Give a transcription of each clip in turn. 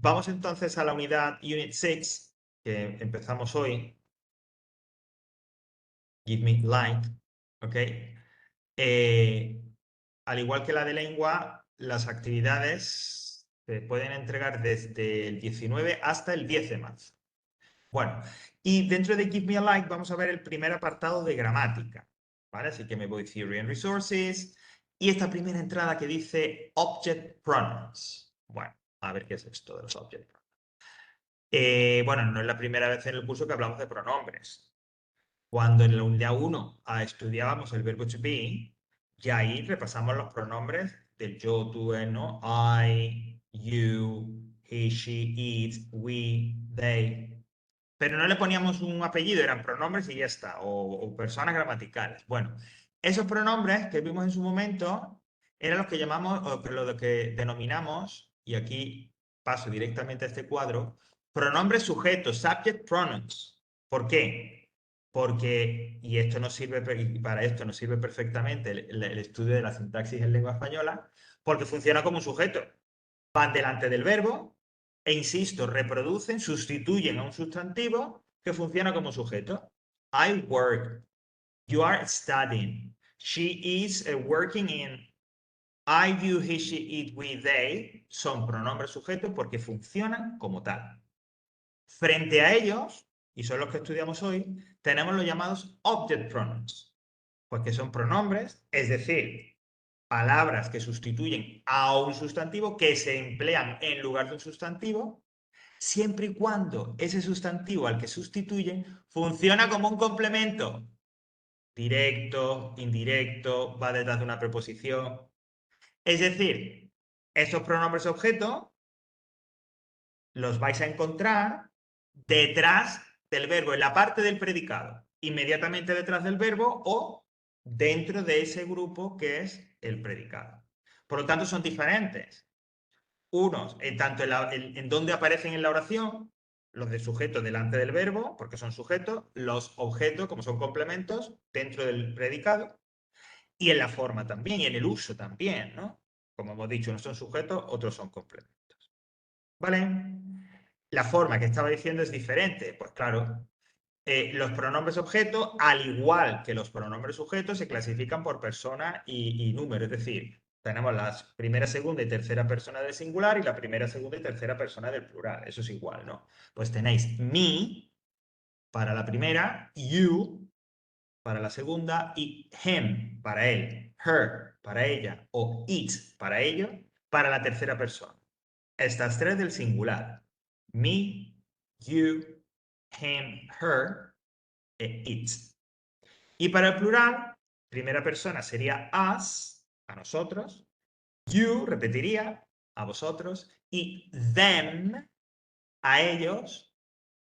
Vamos entonces a la unidad Unit 6, que empezamos hoy. Give me light, ¿ok? Al igual que la de lengua, las actividades se pueden entregar desde el 19 hasta el 10 de marzo. Bueno, y dentro de Give Me a Like vamos a ver el primer apartado de gramática, ¿vale? Así que me voy Theory and Resources y esta primera entrada que dice Object Pronouns. Bueno, a ver qué es esto de los Object Pronouns. Bueno, no es la primera vez en el curso que hablamos de pronombres. Cuando en la unidad 1 estudiábamos el verbo to be, ya ahí repasamos los pronombres del yo, tú, él, ¿no? I, you, he, she, it, we, they. Pero no le poníamos un apellido, eran pronombres y ya está, o personas gramaticales. Bueno, esos pronombres que vimos en su momento eran los que llamamos, o lo que denominamos, y aquí paso directamente a este cuadro, pronombres sujetos, subject pronouns. ¿Por qué? Porque, y esto nos sirve, para esto nos sirve perfectamente el estudio de la sintaxis en lengua española, porque funciona como un sujeto. Van delante del verbo, e insisto, reproducen, sustituyen a un sustantivo que funciona como sujeto. I work. You are studying. She is working in. I, you, he, she, it, we, they son pronombres sujetos porque funcionan como tal. Frente a ellos, y son los que estudiamos hoy, tenemos los llamados object pronouns, pues que son pronombres, es decir, palabras que sustituyen a un sustantivo, que se emplean en lugar de un sustantivo, siempre y cuando ese sustantivo al que sustituyen funciona como un complemento. Directo, indirecto, va detrás de una preposición. Es decir, estos pronombres objeto los vais a encontrar detrás del verbo, en la parte del predicado, inmediatamente detrás del verbo o dentro de ese grupo que es el predicado. Por lo tanto, son diferentes. Unos, tanto en donde aparecen en la oración, los de sujeto delante del verbo, porque son sujetos, los objetos, como son complementos, dentro del predicado, y en la forma también, y en el uso también, ¿no? Como hemos dicho, unos son sujetos, otros son complementos. ¿Vale? La forma que estaba diciendo es diferente. Pues claro, los pronombres objeto, al igual que los pronombres sujetos, se clasifican por persona y número. Es decir, tenemos la primera, segunda y tercera persona del singular y la primera, segunda y tercera persona del plural. Eso es igual, ¿no? Pues tenéis me para la primera, you para la segunda y him para él, her para ella o it para ello para la tercera persona. Estas tres del singular. Me, you, him, her e it. Y para el plural, primera persona sería us, a nosotros. You repetiría, a vosotros. Y them, a ellos,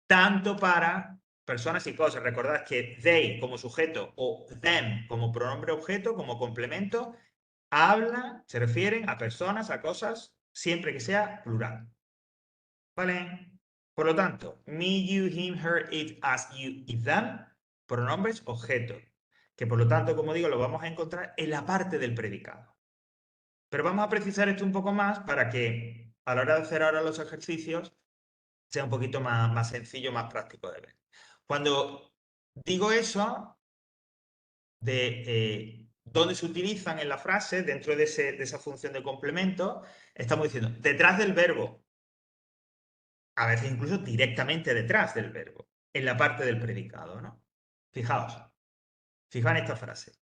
tanto para personas y cosas. Recordad que they como sujeto o them como pronombre objeto, como complemento, habla, se refieren a personas, a cosas, siempre que sea plural. ¿Vale? Por lo tanto, me, you, him, her, it, us, you y them, pronombres objeto, que por lo tanto, como digo, lo vamos a encontrar en la parte del predicado. Pero vamos a precisar esto un poco más para que a la hora de hacer ahora los ejercicios sea un poquito más sencillo, más práctico de ver. Cuando digo eso, de dónde se utilizan en la frase, dentro de esa función de complemento, estamos diciendo detrás del verbo, a veces incluso directamente detrás del verbo, en la parte del predicado, ¿no? Fijaos en esta frase.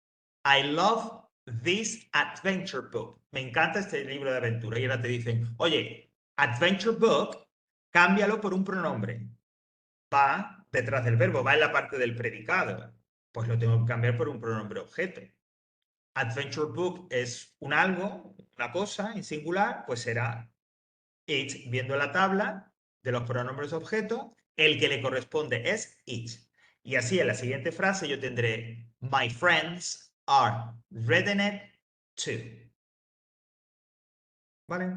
I love this adventure book. Me encanta este libro de aventura. Y ahora te dicen, oye, adventure book, cámbialo por un pronombre. Va detrás del verbo, va en la parte del predicado. Pues lo tengo que cambiar por un pronombre objeto. Adventure book es un algo, una cosa en singular, pues será it, viendo la tabla de los pronombres objetos, el que le corresponde es it. Y así en la siguiente frase yo tendré my friends are reading it too. ¿Vale?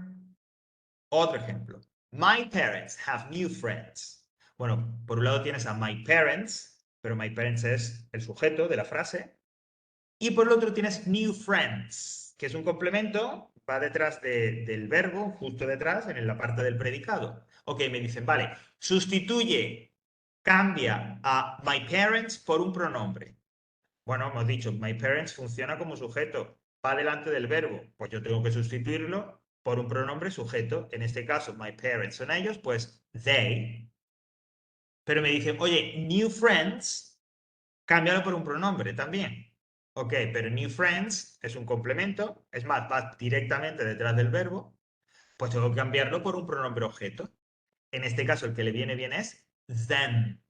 Otro ejemplo. My parents have new friends. Bueno, por un lado tienes a my parents, pero my parents es el sujeto de la frase. Y por el otro tienes new friends. que es un complemento, va detrás del verbo, justo detrás, en la parte del predicado. Ok, me dicen, vale, sustituye, cambia a my parents por un pronombre. Bueno, hemos dicho, my parents funciona como sujeto, va delante del verbo. Pues yo tengo que sustituirlo por un pronombre sujeto. En este caso, my parents son ellos, pues they. Pero me dicen, oye, new friends, cámbialo por un pronombre también. Ok, pero new friends es un complemento, es más, va directamente detrás del verbo, pues tengo que cambiarlo por un pronombre objeto. En este caso, el que le viene bien es them.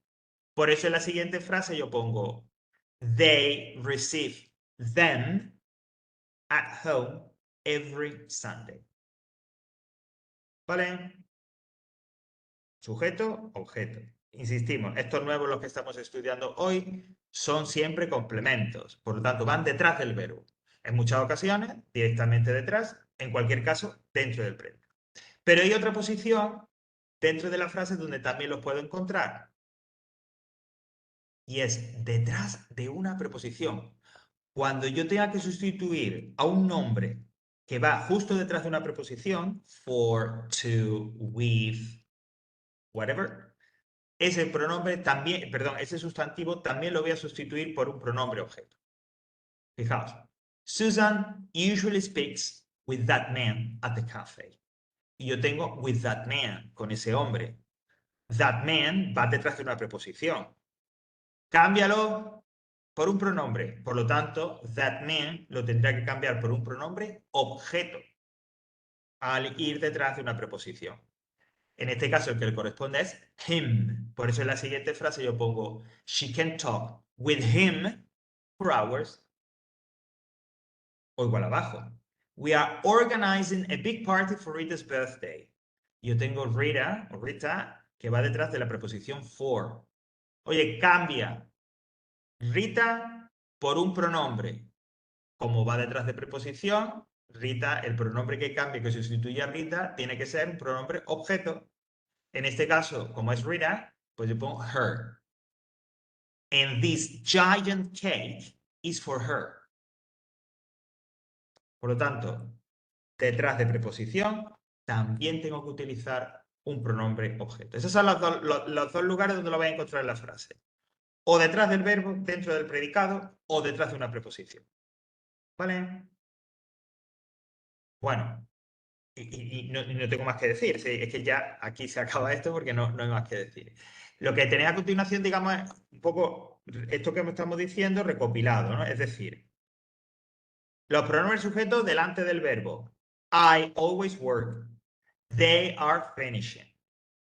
Por eso en la siguiente frase yo pongo, they receive them at home every Sunday. ¿Vale? Sujeto, objeto. Insistimos, estos nuevos los que estamos estudiando hoy son siempre complementos, por lo tanto van detrás del verbo. En muchas ocasiones, directamente detrás, en cualquier caso, dentro del predicado. Pero hay otra posición dentro de la frase donde también los puedo encontrar, y es detrás de una preposición. Cuando yo tenga que sustituir a un nombre que va justo detrás de una preposición, for, to, with, whatever, ese pronombre también, perdón, ese sustantivo también lo voy a sustituir por un pronombre objeto. Fijaos, Susan usually speaks with that man at the cafe. Y yo tengo with that man, con ese hombre. That man va detrás de una preposición. Cámbialo por un pronombre. Por lo tanto, that man lo tendrá que cambiar por un pronombre objeto al ir detrás de una preposición. En este caso, el que le corresponde es him. Por eso en la siguiente frase yo pongo, she can talk with him for hours. O igual abajo. We are organizing a big party for Rita's birthday. Yo tengo Rita, o Rita, que va detrás de la preposición for. Oye, cambia Rita por un pronombre. Como va detrás de preposición, Rita, el pronombre que cambie, que sustituye a Rita, tiene que ser un pronombre objeto. En este caso, como es Rita, pues yo pongo her. And this giant cake is for her. Por lo tanto, detrás de preposición, también tengo que utilizar un pronombre objeto. Esos son los dos lugares donde lo voy a encontrar en la frase. O detrás del verbo, dentro del predicado, o detrás de una preposición. ¿Vale? Bueno, y no tengo más que decir. Sí, es que ya aquí se acaba esto porque no hay más que decir. Lo que tenéis a continuación, digamos, es un poco esto que estamos diciendo recopilado, ¿no? Es decir, los pronombres sujetos delante del verbo. I always work. They are finishing.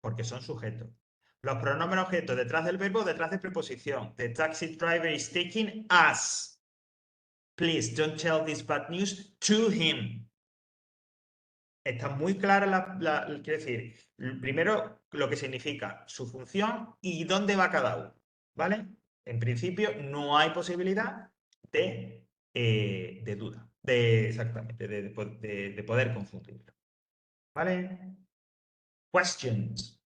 Porque son sujetos. Los pronombres objetos detrás del verbo, detrás de preposición. The taxi driver is taking us. Please don't tell this bad news to him. Está muy clara quiero decir, primero lo que significa su función y dónde va cada uno, ¿vale? En principio no hay posibilidad de duda, exactamente, de poder confundirlo, ¿vale? Questions.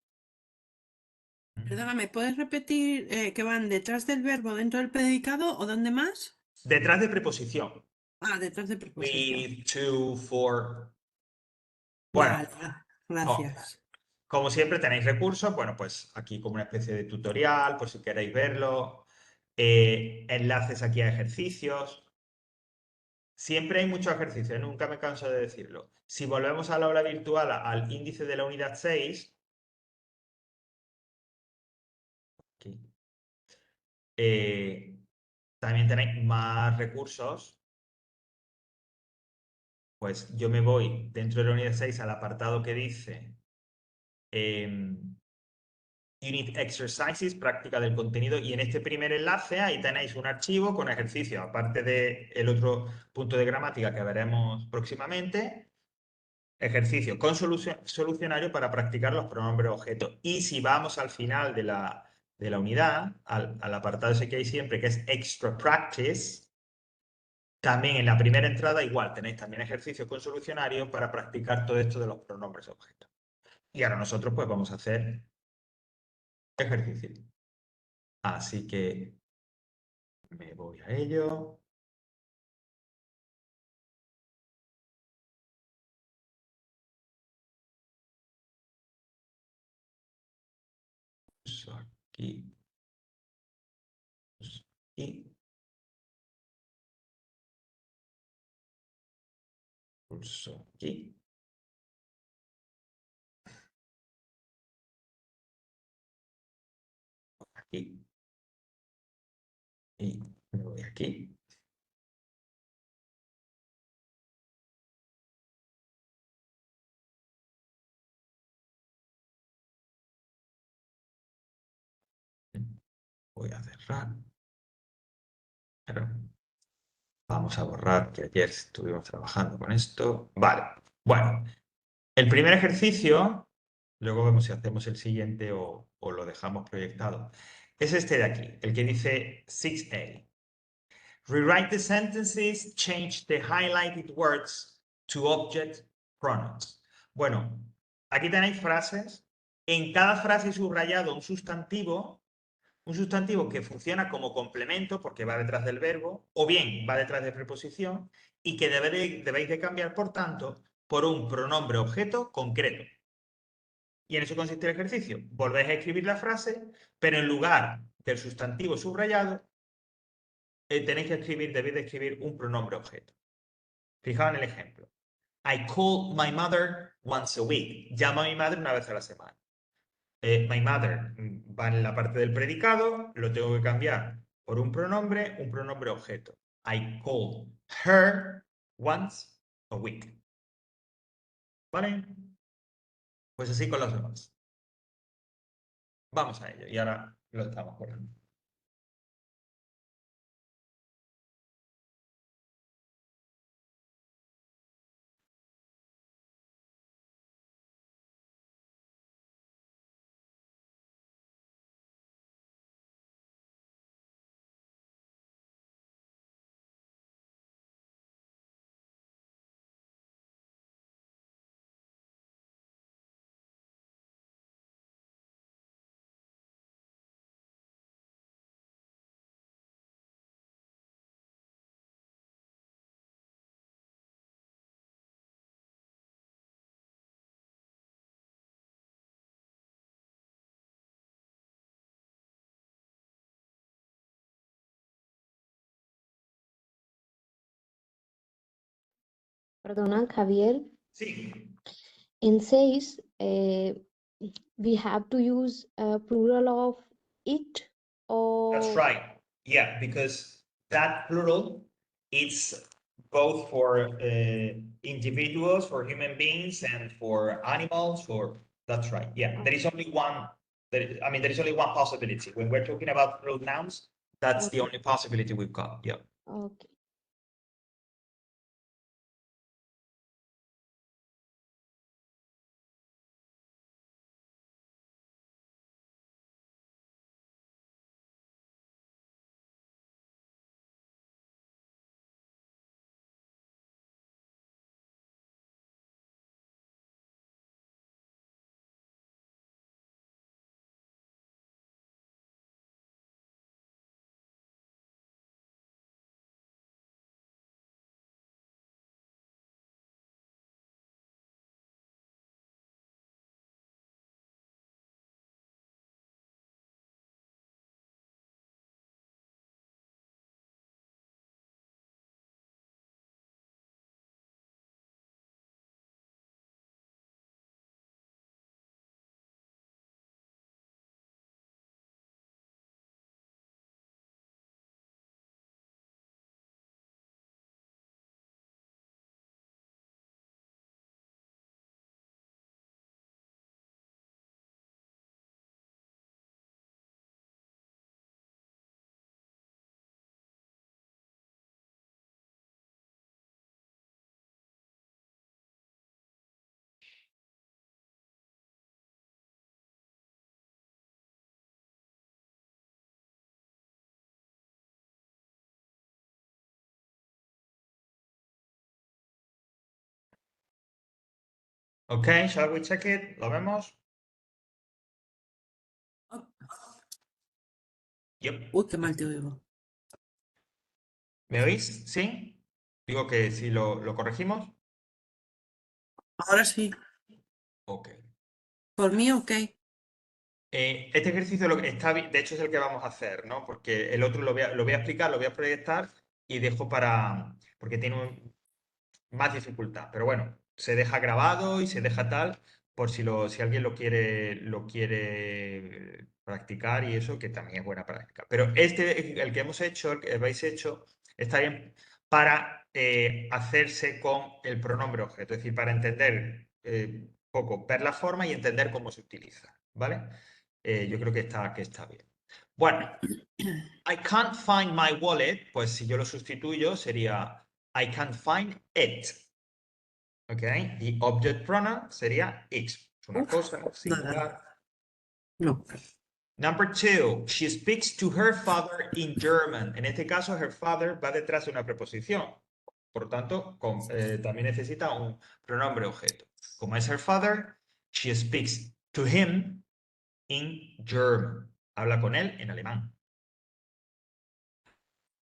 Perdóname, ¿puedes repetir que van detrás del verbo dentro del predicado o dónde más? Detrás de preposición. Ah, detrás de preposición. With, to, for. Bueno, Vale, co- gracias. como siempre tenéis recursos, bueno, pues aquí como una especie de tutorial, por si queréis verlo. Enlaces aquí a ejercicios. Siempre hay muchos ejercicios, nunca me canso de decirlo. Si volvemos a la aula virtual, al índice de la unidad 6, aquí, también tenéis más recursos. Pues yo me voy dentro de la unidad 6 al apartado que dice Unit Exercises, práctica del contenido, y en este primer enlace ahí tenéis un archivo con ejercicios, aparte del otro punto de gramática que veremos próximamente, ejercicio con solucionario para practicar los pronombres objetos. Y si vamos al final de la unidad, al apartado ese que hay siempre, que es Extra Practice, también en la primera entrada igual tenéis también ejercicios con solucionario para practicar todo esto de los pronombres objetos. Y ahora nosotros pues vamos a hacer ejercicio. Así que me voy a ello. pulso aquí, pulso aquí, pulso aquí. Aquí. Y me voy aquí. Voy a cerrar. Pero vamos a borrar que ayer estuvimos trabajando con esto. Vale. Bueno, el primer ejercicio, luego vemos si hacemos el siguiente o lo dejamos proyectado. Es este de aquí, el que dice 6A. Rewrite the sentences, change the highlighted words to object pronouns. Bueno, aquí tenéis frases. En cada frase subrayado un sustantivo que funciona como complemento porque va detrás del verbo, o bien va detrás de preposición, y que debéis de cambiar, por tanto, por un pronombre objeto concreto. Y en eso consiste el ejercicio. Volvéis a escribir la frase, pero en lugar del sustantivo subrayado, debéis de escribir un pronombre objeto. Fijaos en el ejemplo. I call my mother once a week. Llamo a mi madre una vez a la semana. My mother va en la parte del predicado, lo tengo que cambiar por un pronombre objeto. I call her once a week. ¿Vale? Pues así con los demás. Vamos a ello. Y ahora lo estamos corriendo. Perdona, Javier. Sí. In says we have to use a plural of it or That's right. Yeah, because that plural is both for individuals, for human beings, and for animals. That's right. Yeah, there is only one. There is only one possibility when we're talking about plural nouns. That's the only possibility we've got. Yeah. okay. Okay, shall we check it? ¿Lo vemos? Yep. Uy, qué mal te oigo. ¿Me oís? ¿Sí? Digo que si lo corregimos. Ahora sí. Ok. Por mí, ok. Este ejercicio lo que está, de hecho es el que vamos a hacer, ¿no? Porque el otro lo voy a explicar, lo voy a proyectar y dejo porque tiene más dificultad. Pero bueno, se deja grabado y se deja tal por si alguien lo quiere practicar y eso, que también es buena práctica. Pero el que hemos hecho, el que habéis hecho, está bien para hacerse con el pronombre objeto, es decir, para entender poco, ver la forma y entender cómo se utiliza, ¿vale? Yo creo que está bien. Bueno, I can't find my wallet, pues si yo lo sustituyo sería I can't find it. ¿Ok? Y object pronoun sería it. Es una Uf, cosa nada. singular. No. Number 2, she speaks to her father in German. En este caso, her father va detrás de una preposición. Por lo tanto, también necesita un pronombre objeto. Como es her father, she speaks to him in German. Habla con él en alemán.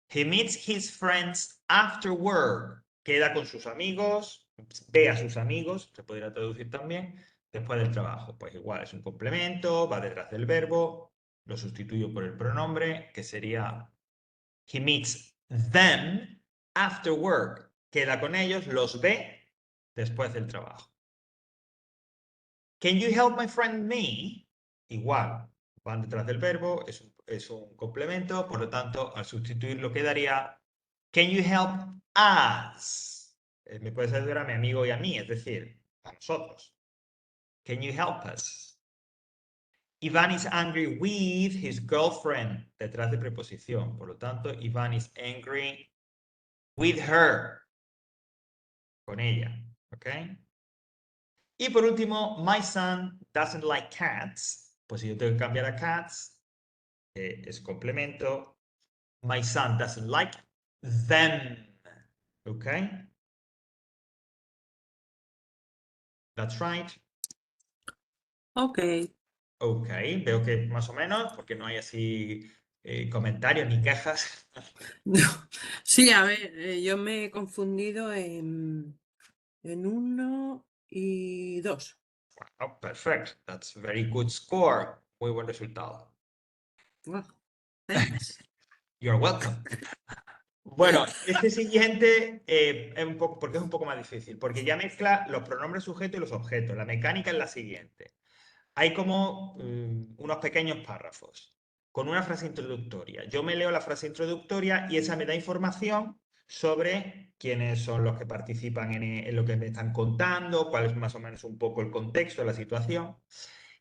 He meets his friends after work. Queda con sus amigos, ve a sus amigos, se podría traducir también, después del trabajo. Pues igual es un complemento, va detrás del verbo, lo sustituyo por el pronombre, que sería he meets them after work. Queda con ellos, los ve después del trabajo. Can you help my friend me? Igual, van detrás del verbo, es un complemento, por lo tanto, al sustituirlo quedaría Can you help us? Me puedes ayudar a mi amigo y a mí, es decir, a nosotros. Can you help us? Ivan is angry with his girlfriend, detrás de preposición. Por lo tanto, Ivan is angry with her, con ella. ¿Ok? Y por último, my son doesn't like cats. Pues si yo tengo que cambiar a cats, es complemento. My son doesn't like them. ¿Ok? That's right. Ok. Ok, veo que más o menos, porque no hay así comentarios ni quejas. No. Sí, a ver, yo me he confundido en 1 y 2. Wow, perfect. That's a very good score. Muy buen resultado. Wow, thanks. You're welcome. Bueno, este siguiente es un poco, porque es un poco más difícil, porque ya mezcla los pronombres sujetos y los objetos. La mecánica es la siguiente. Hay como unos pequeños párrafos con una frase introductoria. Yo me leo la frase introductoria y esa me da información sobre quiénes son los que participan en lo que me están contando, cuál es más o menos un poco el contexto, la situación.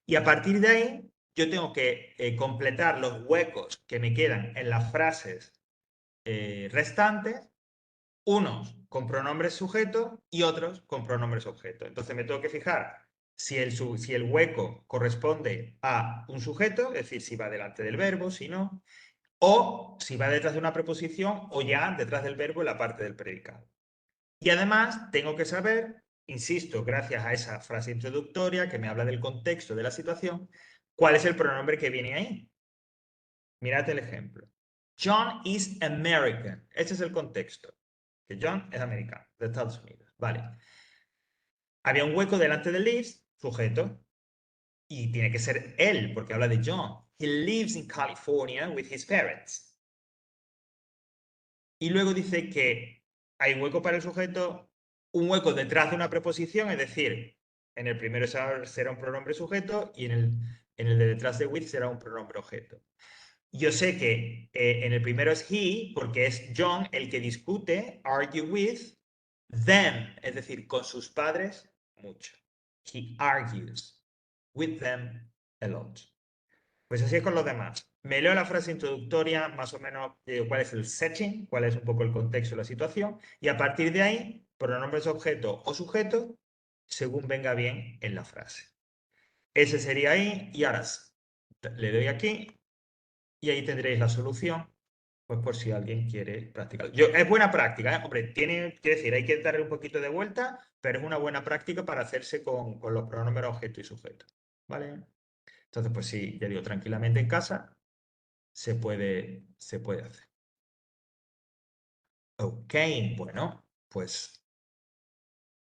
Y a partir de ahí, yo tengo que completar los huecos que me quedan en las frases restantes, unos con pronombres sujetos y otros con pronombres objetos. Entonces me tengo que fijar si el hueco corresponde a un sujeto, es decir, si va delante del verbo, si no, o si va detrás de una preposición o ya detrás del verbo en la parte del predicado. Y además tengo que saber, insisto, gracias a esa frase introductoria que me habla del contexto de la situación, cuál es el pronombre que viene ahí. Mirad el ejemplo. John is American. Ese es el contexto. Que John es americano, de Estados Unidos. Vale. Había un hueco delante del lives, sujeto, y tiene que ser él, porque habla de John. He lives in California with his parents. Y luego dice que hay un hueco para el sujeto, un hueco detrás de una preposición, es decir, en el primero será un pronombre sujeto y en el de detrás de with será un pronombre objeto. Yo sé que en el primero es he, porque es John el que discute, argue with them, es decir, con sus padres, mucho. He argues with them a lot. Pues así es con los demás. Me leo la frase introductoria, más o menos cuál es el setting, cuál es un poco el contexto de la situación, y a partir de ahí, pronombres objeto o sujeto, según venga bien en la frase. Ese sería ahí, y ahora le doy aquí, y ahí tendréis la solución, pues por si alguien quiere practicar. Es buena práctica, ¿eh? Hombre, quiero decir, hay que darle un poquito de vuelta, pero es una buena práctica para hacerse con los pronombres objeto y sujeto. ¿Vale? Entonces, pues sí, ya digo, tranquilamente en casa se puede hacer. Ok, bueno, pues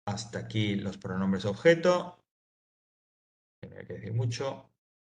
hasta aquí los pronombres objeto. No hay que decir mucho.